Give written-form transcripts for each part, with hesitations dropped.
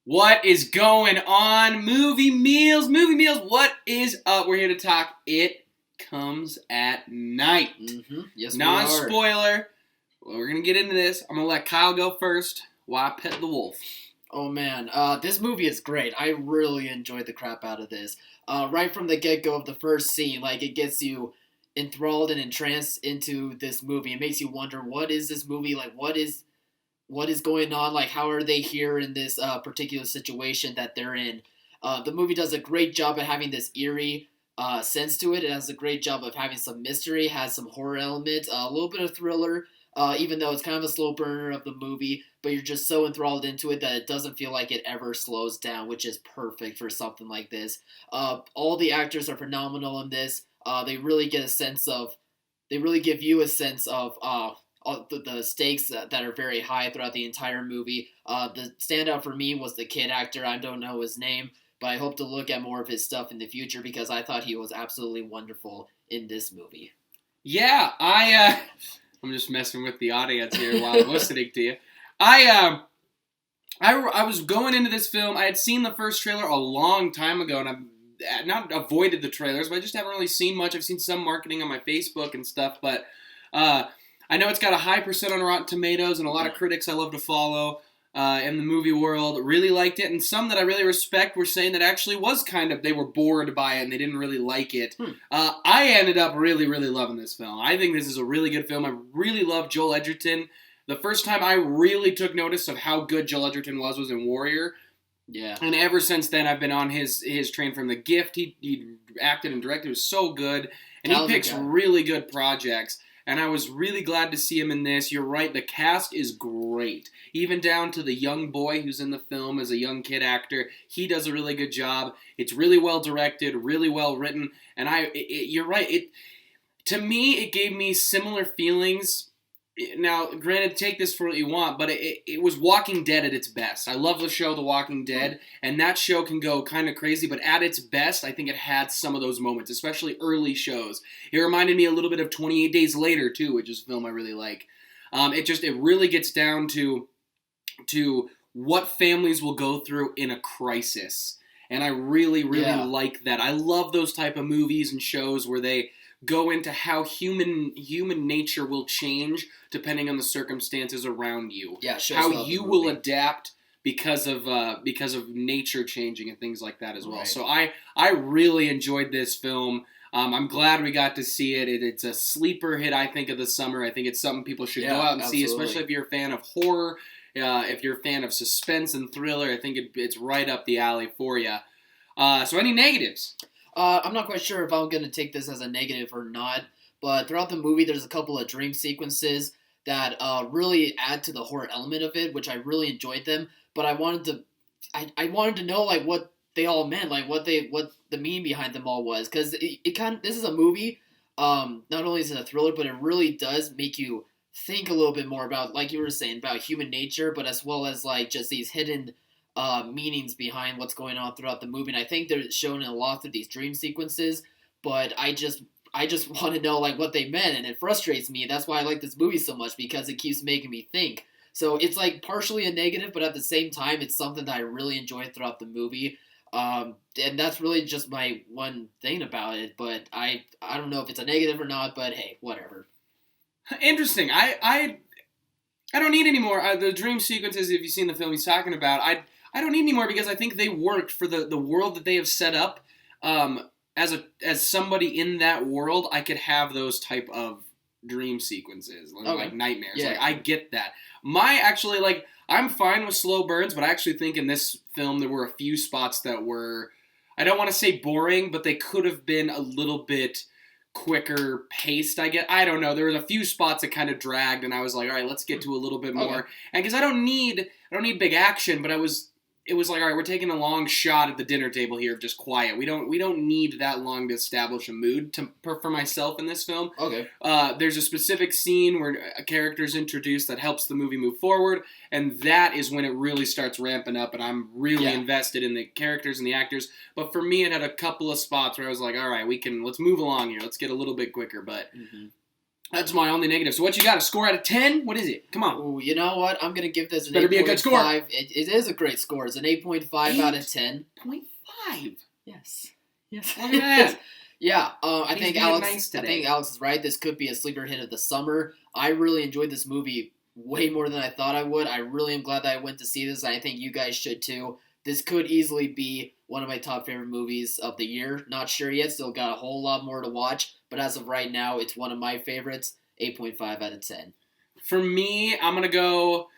What is going on? Movie meals, what is up? We're here to talk It Comes at Night. Yes, we are. Non-spoiler. Well, we're going to get into this. I'm going to let Kyle go first while I pet the wolf. Oh man, this movie is great. I really enjoyed the crap out of this. Right from the get-go of the first scene, it gets you enthralled and entranced into this movie. It makes you wonder, what is this movie? What is going on? How are they here in this particular situation that they're in? The movie does a great job at having this eerie sense to it. It has a great job of having some mystery, has some horror elements, a little bit of thriller, even though it's kind of a slow burner of the movie, but you're just so enthralled into it that it doesn't feel like it ever slows down, which is perfect for something like this. All the actors are phenomenal in this. They really give you a sense of the stakes that are very high throughout the entire movie. The standout for me was the kid actor. I don't know his name, but I hope to look at more of his stuff in the future because I thought he was absolutely wonderful in this movie. Yeah, I'm just messing with the audience here while I'm listening to you. I was going into this film. I had seen the first trailer a long time ago, and I've not avoided the trailers, but I just haven't really seen much. I've seen some marketing on my Facebook and stuff, but I know it's got a high percent on Rotten Tomatoes, and a lot of critics I love to follow in the movie world really liked it, and some that I really respect were saying that actually was they were bored by it and they didn't really like it. I ended up really, really loving this film. I think this is a really good film. I really love Joel Edgerton. The first time I really took notice of how good Joel Edgerton was in Warrior. Yeah. And ever since then, I've been on his train from The Gift. He acted and directed. It was so good. And he picks really good projects. And I was really glad to see him in this. You're right, the cast is great. Even down to the young boy who's in the film as a young kid actor. He does a really good job. It's really well directed, really well written. And you're right, to me, it gave me similar feelings. Now, granted, take this for what you want, but it was Walking Dead at its best. I love the show The Walking Dead, and that show can go kind of crazy, but at its best, I think it had some of those moments, especially early shows. It reminded me a little bit of 28 Days Later, too, which is a film I really like. It really gets down to what families will go through in a crisis, and I really, really like that. I love those type of movies and shows where they go into how human nature will change depending on the circumstances around you. Yeah, how you will adapt because of nature changing and things like that as well. Right. So I really enjoyed this film. I'm glad we got to see it. It's a sleeper hit, I think, of the summer. I think it's something people should go out and see, especially if you're a fan of horror, if you're a fan of suspense and thriller. I think it's right up the alley for you. So any negatives? I'm not quite sure if I'm going to take this as a negative or not, but throughout the movie there's a couple of dream sequences that really add to the horror element of it, which I really enjoyed them, but I wanted to know what they all meant, what the meaning behind them all was, because this is a movie, not only is it a thriller, but it really does make you think a little bit more about, like you were saying, about human nature, but as well as just these hidden meanings behind what's going on throughout the movie. And I think they're shown in a lot through these dream sequences, but I just want to know what they meant, and it frustrates me. That's why I like this movie so much, because it keeps making me think. So it's partially a negative, but at the same time, it's something that I really enjoy throughout the movie. And that's really just my one thing about it. But I don't know if it's a negative or not. But hey, whatever. Interesting. I don't need any more. The dream sequences, if you've seen the film he's talking about, I don't need any more, because I think they worked for the world that they have set up. As somebody in that world, I could have those type of dream sequences, like nightmares. Yeah. I get that. I'm fine with slow burns, but I actually think in this film there were a few spots that were, I don't want to say boring, but they could have been a little bit quicker paced. I don't know. There was a few spots that kind of dragged, and I was like, all right, let's get to a little bit more. And because I don't need big action, but it was like, all right, we're taking a long shot at the dinner table here of just quiet. We don't need that long to establish a mood for myself in this film. Okay. There's a specific scene where a character is introduced that helps the movie move forward, and that is when it really starts ramping up, and I'm really invested in the characters and the actors. But for me, it had a couple of spots where I was like, all right, let's move along here. Let's get a little bit quicker. But That's my only negative. So what you got? A score out of 10? What is it? Come on. Ooh, you know what? I'm gonna give this an 8.5. Better be a good score. It is a great score. It's an 8.5 out of 10. 8.5. Yes. Look at that. Yeah. I think Alex. Nice I think Alex is right. This could be a sleeper hit of the summer. I really enjoyed this movie way more than I thought I would. I really am glad that I went to see this. I think you guys should too. This could easily be one of my top favorite movies of the year. Not sure yet. Still got a whole lot more to watch. But as of right now, it's one of my favorites. 8.5 out of 10. For me, I'm going to go...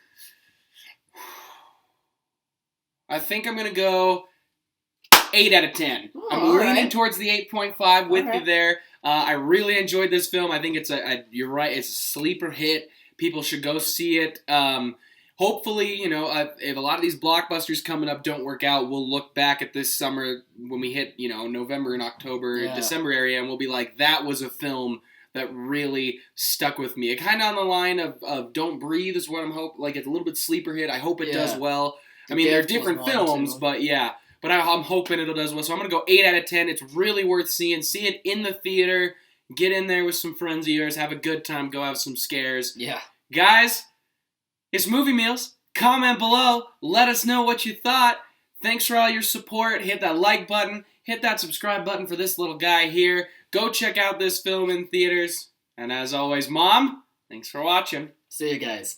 I think I'm going to go 8 out of 10. Oh, I'm leaning right. towards the 8.5 with All you there. I really enjoyed this film. I think you're right, it's a sleeper hit. People should go see it. Hopefully, if a lot of these blockbusters coming up don't work out, we'll look back at this summer when we hit, November and October, December area, and we'll be like, that was a film that really stuck with me. It kind of on the line of Don't Breathe is what I'm hoping. Like, it's a little bit sleeper hit. I hope it does well. I mean, they're different films, but yeah. But I'm hoping it does well. So I'm going to go 8 out of 10. It's really worth seeing. See it in the theater. Get in there with some friends of yours. Have a good time. Go have some scares. Yeah. Guys, it's Movie Meals. Comment below. Let us know what you thought. Thanks for all your support. Hit that like button. Hit that subscribe button for this little guy here. Go check out this film in theaters. And as always, Mom, thanks for watching. See you guys.